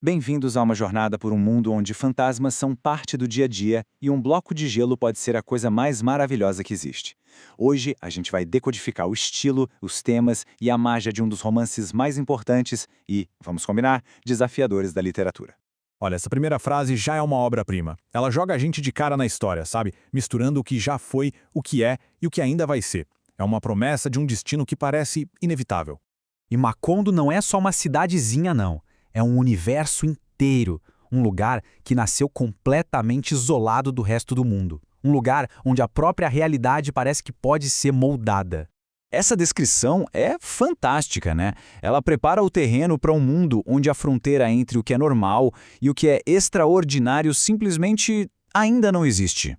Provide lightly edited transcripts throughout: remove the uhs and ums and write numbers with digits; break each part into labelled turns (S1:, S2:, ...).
S1: Bem-vindos a uma jornada por um mundo onde fantasmas são parte do dia a dia e um bloco de gelo pode ser a coisa mais maravilhosa que existe. Hoje, a gente vai decodificar o estilo, os temas e a mágia de um dos romances mais importantes e, vamos combinar, desafiadores da literatura.
S2: Olha, essa primeira frase já é uma obra-prima. Ela joga a gente de cara na história, sabe? Misturando o que já foi, o que é e o que ainda vai ser. É uma promessa de um destino que parece inevitável.
S3: E Macondo não é só uma cidadezinha, não. É um universo inteiro. Um lugar que nasceu completamente isolado do resto do mundo. Um lugar onde a própria realidade parece que pode ser moldada.
S1: Essa descrição é fantástica, né? Ela prepara o terreno para um mundo onde a fronteira entre o que é normal e o que é extraordinário simplesmente ainda não existe.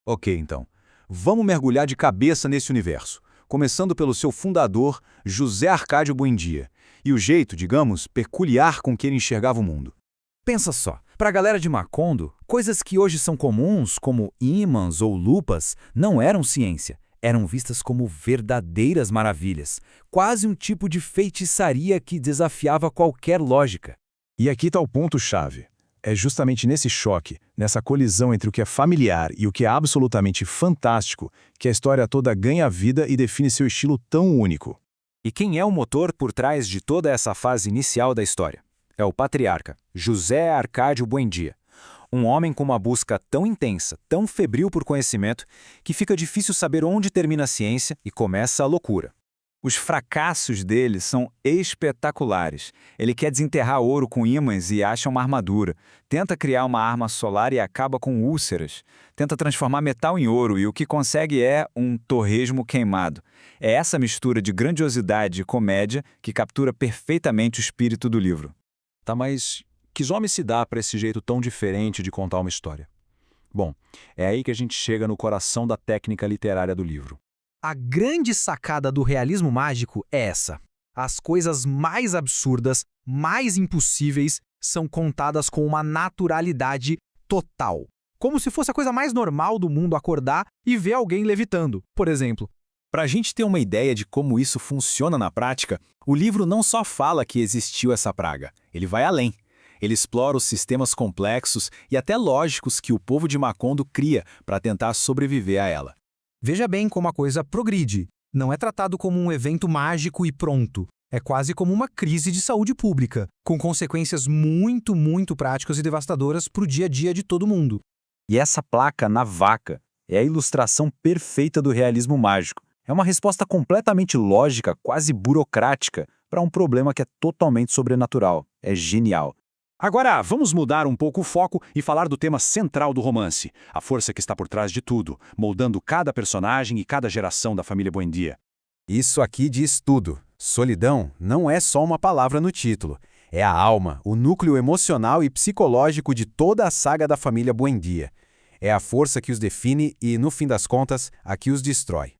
S4: Ok, então. Vamos mergulhar de cabeça nesse universo, começando pelo seu fundador, José Arcádio Buendia, e o jeito, digamos, peculiar com que ele enxergava o mundo.
S3: Pensa só, para a galera de Macondo, coisas que hoje são comuns, como ímãs ou lupas, não eram ciência. Eram vistas como verdadeiras maravilhas, quase um tipo de feitiçaria que desafiava qualquer lógica.
S2: E aqui está o ponto-chave. É justamente nesse choque, nessa colisão entre o que é familiar e o que é absolutamente fantástico, que a história toda ganha vida e define seu estilo tão único.
S1: E quem é o motor por trás de toda essa fase inicial da história? É o patriarca, José Arcádio Buendia. Um homem com uma busca tão intensa, tão febril por conhecimento, que fica difícil saber onde termina a ciência e começa a loucura. Os fracassos dele são espetaculares. Ele quer desenterrar ouro com ímãs e acha uma armadura. Tenta criar uma arma solar e acaba com úlceras. Tenta transformar metal em ouro e o que consegue é um torresmo queimado. É essa mistura de grandiosidade e comédia que captura perfeitamente o espírito do livro.
S4: Tá, mas que nome se dá para esse jeito tão diferente de contar uma história? Bom, é aí que a gente chega no coração da técnica literária do livro.
S3: A grande sacada do realismo mágico é essa. As coisas mais absurdas, mais impossíveis, são contadas com uma naturalidade total. Como se fosse a coisa mais normal do mundo acordar e ver alguém levitando, por exemplo.
S4: Para a gente ter uma ideia de como isso funciona na prática, o livro não só fala que existiu essa praga, ele vai além. Ele explora os sistemas complexos e até lógicos que o povo de Macondo cria para tentar sobreviver a ela.
S3: Veja bem como a coisa progride. Não é tratado como um evento mágico e pronto. É quase como uma crise de saúde pública, com consequências muito práticas e devastadoras para o dia a dia de todo mundo.
S1: E essa placa na vaca é a ilustração perfeita do realismo mágico. É uma resposta completamente lógica, quase burocrática, para um problema que é totalmente sobrenatural. É genial.
S4: Agora, vamos mudar um pouco o foco e falar do tema central do romance, a força que está por trás de tudo, moldando cada personagem e cada geração da família Buendia.
S5: Isso aqui diz tudo. Solidão não é só uma palavra no título. É a alma, o núcleo emocional e psicológico de toda a saga da família Buendia. É a força que os define e, no fim das contas, a que os destrói.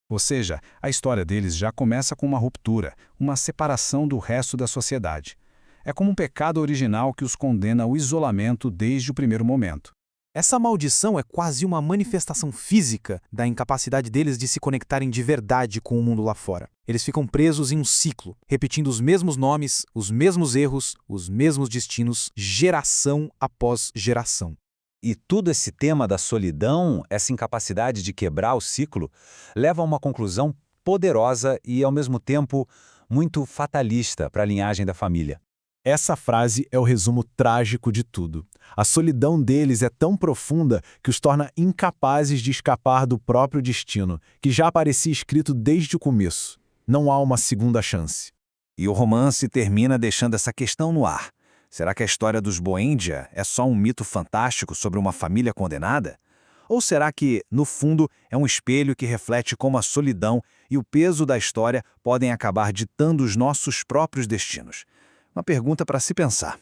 S2: Ou seja, a história deles já começa com uma ruptura, uma separação do resto da sociedade. É como um pecado original que os condena ao isolamento desde o primeiro momento.
S3: Essa maldição é quase uma manifestação física da incapacidade deles de se conectarem de verdade com o mundo lá fora. Eles ficam presos em um ciclo, repetindo os mesmos nomes, os mesmos erros, os mesmos destinos, geração após geração.
S1: E todo esse tema da solidão, essa incapacidade de quebrar o ciclo, leva a uma conclusão poderosa e, ao mesmo tempo, muito fatalista para a linhagem da família.
S2: Essa frase é o resumo trágico de tudo. A solidão deles é tão profunda que os torna incapazes de escapar do próprio destino, que já parecia escrito desde o começo. Não há uma segunda chance.
S1: E o romance termina deixando essa questão no ar. Será que a história dos Buendia é só um mito fantástico sobre uma família condenada? Ou será que, no fundo, é um espelho que reflete como a solidão e o peso da história podem acabar ditando os nossos próprios destinos? Uma pergunta para se pensar.